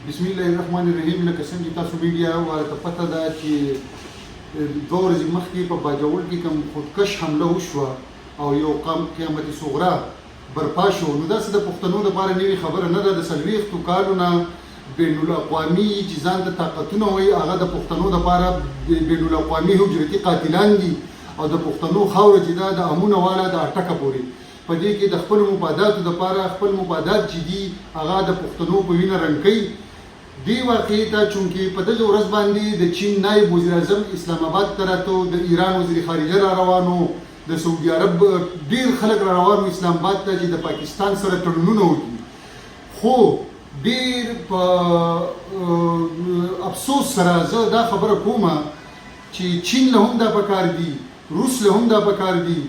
بسم الله الرحمن الرحیم. لکه څنګه چې تاسو میډیا ورته پته ده چې دوه ورځې مخکې په باجوړ کې کوم خودکش حمله وشوه او یو قیامت صغرا برپا شو، نو داسې د پښتنو لپاره نوې خبره نه ده. د څلوېښتو کالو نه بین الاقوامي چې ځان ته طاقتونه وایي هغه د پښتنو لپاره بین الاقوامي هجرتي قاتلان دي او د پښتنو خاوره چې ده د امونه والا د اټکه پورې په دې کې د خپلو مفاداتو لپاره خپل مفادات چې دي هغه د پښتنو په وینه رنګ کوي. دی واقعي ته چونکې په دغه ورځ باندې د چین نایب وزیر اعظم اسلام آباد ته راته، د ایران وزیر خارجه را روانو، د سعودي عرب ډیر خلک را روانو اسلام آباد ته چې د پاکستان سره تړونونه وکړي. خو ډیر په افسوس سره زه دا خبره کومه چې چین له هم دا پکار دي، روس له هم دا پکار دي،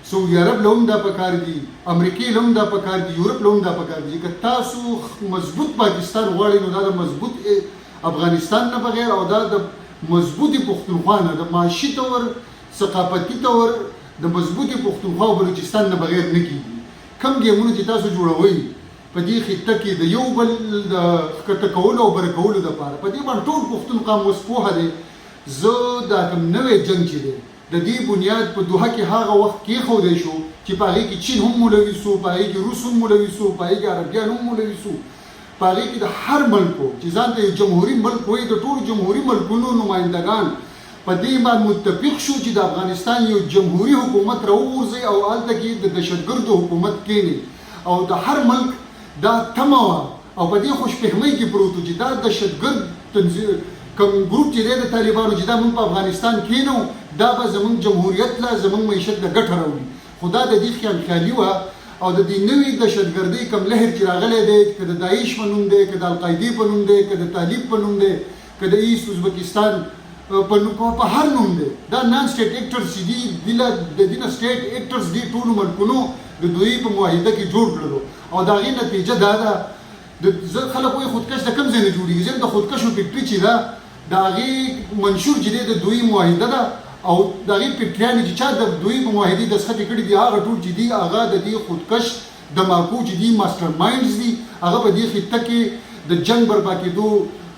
سعودي عرب له هم دا پکار دي، امریکې له هم دا پکار دي، یورپ له هم دا پکار دي. که تاسو مضبوط پاکستان غواړئ نو دا د مضبوط افغانستان نه بغیر او دا د مضبوطې پښتونخوا نه، د معاشي طور ثقافتي طور د مضبوطې پښتونخوا او بلوچستان نه بغیر نه کېږي. کم ګیمونه چې تاسو جوړوئ په دې خطه کې د یو بل د ښکته کولو او بره کولو دپاره، په دې باندې ټول پښتون قام اوس پوهه دی. زه دا کوم نوی جنګ چې دی د دې بنیاد په دوحه کې هغه وخت کېښودی شو چې په هغې کې چین هم ملوث و، په هغې کې روس هم ملوث و، په هغې کې عربیان هم ملوث و، په هغې کې د هر ملکو چې ځان ته یو جمهوري ملک وایي د ټولو جمهوري ملکونو نمایندګان په دې باندې متفق شو چې د افغانستان یو جمهوري حکومت راوغورځوي او هلته کې د دهشتګردو حکومت کېني. او د هر ملک دا تمه وه او په دې خوشفهمۍ کې پروت و چې دا دهشتګرد تنظیم کوم ګروپ چې دی د طالبانو چې دا موږ په افغانستان کېنو دا به زموږ جمهوریت له زموږ معیشت له ګټه راوړي. خو دا د دې خیالخیالي وه او د دې نوې دهشتګردۍ کوم لهر چې راغلی دی، که د داعش په نوم دی، که د القاعدې په نوم دی، که د طالب په نوم دی، که د ایست ازبکستان په هر نوم دی، دا نان سټیټ ایکټرز چې دي د دې نه سټیټ ایکټرز دي ټولو ملکونو د دوی په معاهده کې جوړ کړلو. او د هغې نتیجه دا ده زه خلک وایي خودکش د کوم ځای نه جوړېږي. زه د خودکشو فکټري چې ده د هغې منشور چې دی د دوی معاهده ده او د هغې فکټریانې چې چا د دوی په معاهدې دستخط کړي دي هغه ټول چې دي هغه د دې خودکش دماکو چې دي ماسټر مایندز دي. هغه په دې خطه کې د جنګ برپا کېدو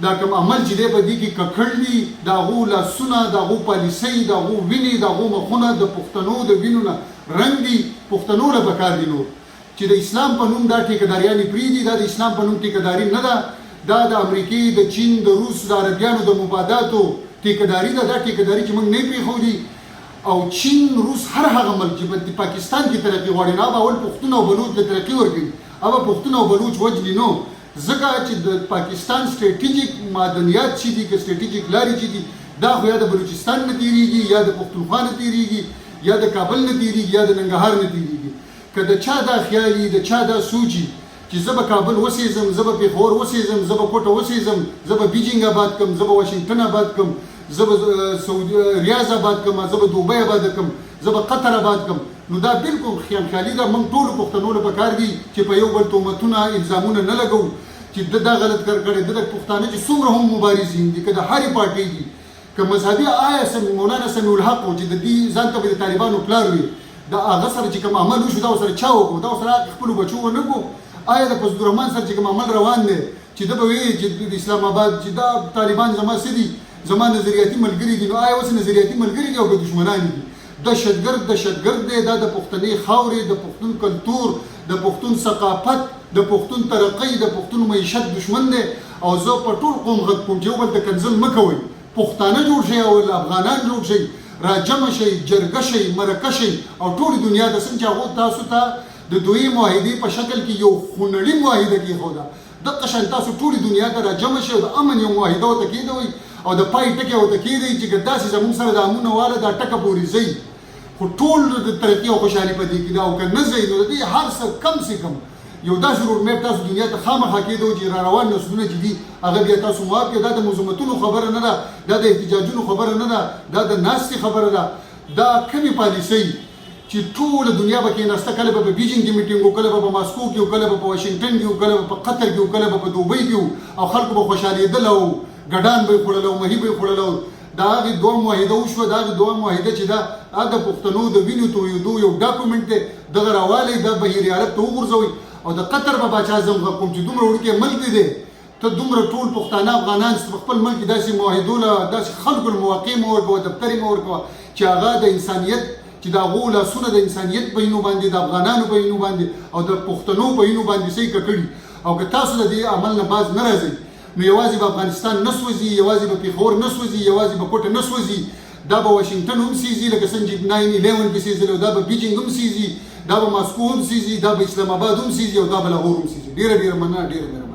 دا کوم عمل چې دی په دې کې ککړ دي، د هغو لاسونه، د هغو پالیسۍ، د هغو وینې، د هغو مخونه د پښتنو د وینو نه رنګ دي. پښتنو له پکار دي نور چې د اسلام په نوم دا ټیکهداریانې پرېږدي. دا د اسلام په نوم ټیکهداري نه ده، دا د امریکې، د چین، د روس، د عربیانو د مفاداتو ټیکهداري ده. دا ټیکهداري چې موږ نه پرېښودي. او چین، روس، هر هغه ملک چې په پاکستان کې ترقي غواړي نو هغه اول پښتون او بلوچ له ترقي ورکوي، هغه پښتون او بلوچ وجلي نو. ځکه چې د پاکستان سټریټیجیک معدنیات چې دي، که سټریټیجیک لارې چې دي، دا خو یا د بلوچستان نه تېرېږي، یا د پښتونخوا نه تېرېږي، یا د کابل نه تېرېږي، یا د ننګرهار نه تېرېږي. که د چا دا خیالي، د چا دا سوچي چې زه به کابل وسېځم، زه به پېښور وسېځم، زه به کوټه وسېځم، زه به بیجینګ آباد کړم، زه به واشنګټن آباد کړم، زه به ریاض آباد کړم، زه به دوبۍ آباد کړم، زه به قطر آباد کړم، نو دا بالکل خیالخیالي ده. موږ ټولو پښتنو له پکار دي چې په یو بل تهمتونه الزامونه نه لګوو چې دا غلط کار کړی. د پښتانه چې څومره هم مبارزین دي، که د هرې پارټۍ دي، که مذهبي آیا مولانا سمیع الحق و چې د دې ځان ته به د طالبانو پلار وي، د هغه سره چې کوم عمل وشو دا ورسره چا وکړو؟ دا ورسره خپلو بچو ونه کړو؟ آیا د فضل الرحمن سره چې کوم عمل روان دی چې ده به وایي چې د اسلام آباد چې دا طالبان زما څه دي، زما نظریاتي ملګري دي، نو آیا اوس نظریاتي ملګري دي او که دښمنان دي؟ دهشتګرد دی. دا د پښتنې خاورې، د پښتون کلتور، د پښتون ثقافت، د پښتون ترقۍ، د پښتون معیشت دښمن دی. او زه په ټول قوم غږ کوم چې یو بل ته کنځل مه کوئ. پښتانه جوړ شئ او افغانان جوړ شئ، راجمع شئ، جرګه شئ، مرکه شئ او ټولې دنیا ته څنګه چې هغو تاسو ته د دوی معاهدې په شکل کې یو خونړي معاهده کېښوده، دقه شان تاسو ټولې دنیا ته راجمع شئ او د امن یو معاهده ورته کېږدئ او د پای ټکی ورته کېږدئ چې که داسې زموږ سره د امونه واله دا ټکه پورې ځئ. خو ټول د ترقي او خوشحالي په دې کې ده. او که نه ځئ نو د دې هر څه کم سے کم یو داسې روډمیپ تاسو دنیا ته خامخا کېږدئ چې را روان نسلونه چې دي هغه بیا تاسو معاف کړئ. دا د مزومتونو خبره نه ده، دا د احتجاجونو خبره نه ده، دا د ناستې خبره ده. دا کمې پالیسۍ چې ټوله دنیا به کېناسته، کله به په بیجینګ کې میټینګ وو، کله به په ماسکو کې وو، کله به په واشنګټن کې وو، کله به په قطر کې وو، کله به په دوبۍ کې وو او خلکو به خوشحالېدل او ګډان به یې خوړل او مهي به یې خوړل. او د هغې دوه معاهده وشوه. د هغې دوه معاهده چې ده د پښتنو د وینو تویېدو یو ډاکومنټ دی. دغه راوالی دا بهیر عرب ته وغورځوئ او د قطر په باچا اعظم غږ کوم چې دومره وړوکی ملک دی ته دومره ټول پښتانه افغانان په خپل ملک داسې معاهدو له داسې خلکو المواقع مو ورکوه دفترې مو ورکوه چې هغه د انسانیت چې د هغو لاسونه د انسانیت په وینو باندې د افغانانو په وینو باندې او د پښتنو په وینو باندې صحیح کړي او که تاسو د دې عمل نه باز نه راځئ نو یوازې به افغانستان نه سوځي یوازې به پېښور نه سوځي یوازې به کوټه نه سوځي دا به واشنګټن هم سیزي لکه څنګه چې 9/11 کې سیزلی دا به بیجینګ هم سیزي دا به ماسکو هم سیزي دا به اسلام آباد هم سیزي او دا به لاهور هم سیزي ډېره مننه ډېره